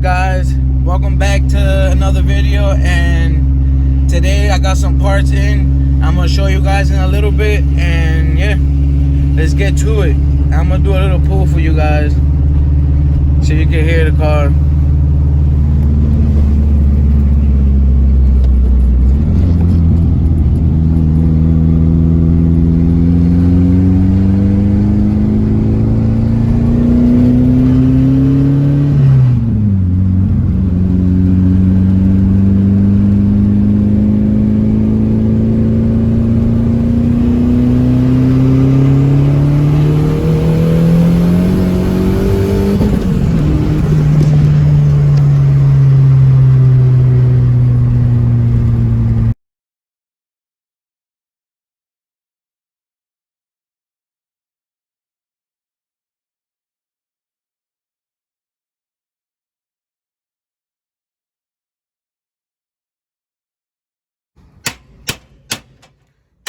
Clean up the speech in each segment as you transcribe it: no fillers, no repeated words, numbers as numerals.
up, guys? Welcome back to another video, and today I got some parts in. I'm gonna show you guys in a little bit, and yeah, let's get to it. I'm gonna do a little pull for you guys so you can hear the car.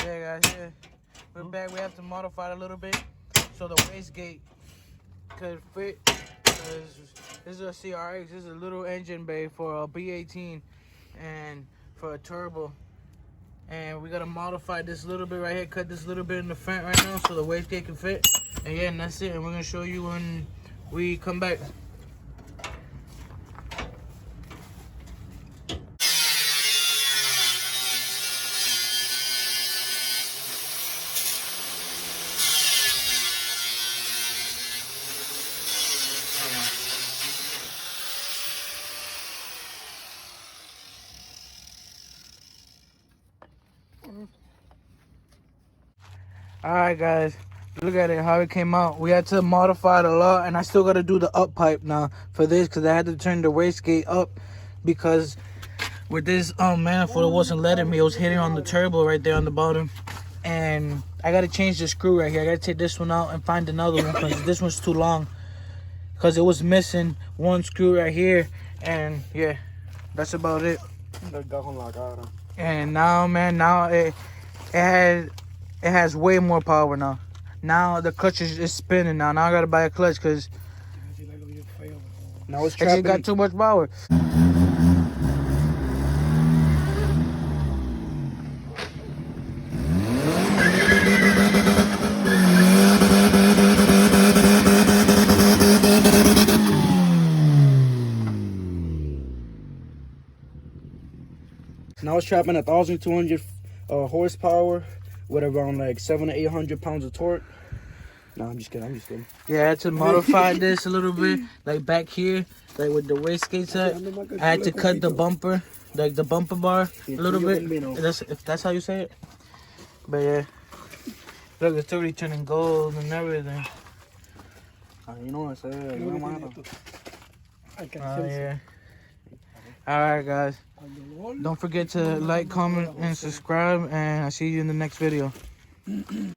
Yeah, guys, yeah, we're back. We have to modify it a little bit so the wastegate could fit. This is a CRX. This is a little engine bay for a B18 and for a turbo. And we gotta modify this little bit right here. Cut this little bit in the front right now so the wastegate can fit. And yeah, and that's it. And we're gonna show you when we come back. Alright, guys, look at it, how it came out. We had to modify it a lot, and I still got to do the up pipe now for this because I had to turn the wastegate up because with this manifold it wasn't letting me. It was hitting on the turbo right there on the bottom, and I got to change the screw right here. I got to take this one out and find another one because this one's too long because it was missing one screw right here. And yeah, that's about it. And now, man, now it has way more power now. Now the clutch is spinning now. Now I gotta buy a clutch because now it's got too much power. Now it's trapping 1,200 horsepower with around like 700 to 800 pounds of torque. No, I'm just kidding. Yeah, I had to modify this a little bit, like back here, like with the wastegates at. I had to cut the bumper, like the bumper bar a little bit. If that's how you say it. But yeah, look, it's already turning gold and everything. You know what I said? Yeah. Alright, guys. Don't forget to like, comment, and subscribe, and I'll see you in the next video.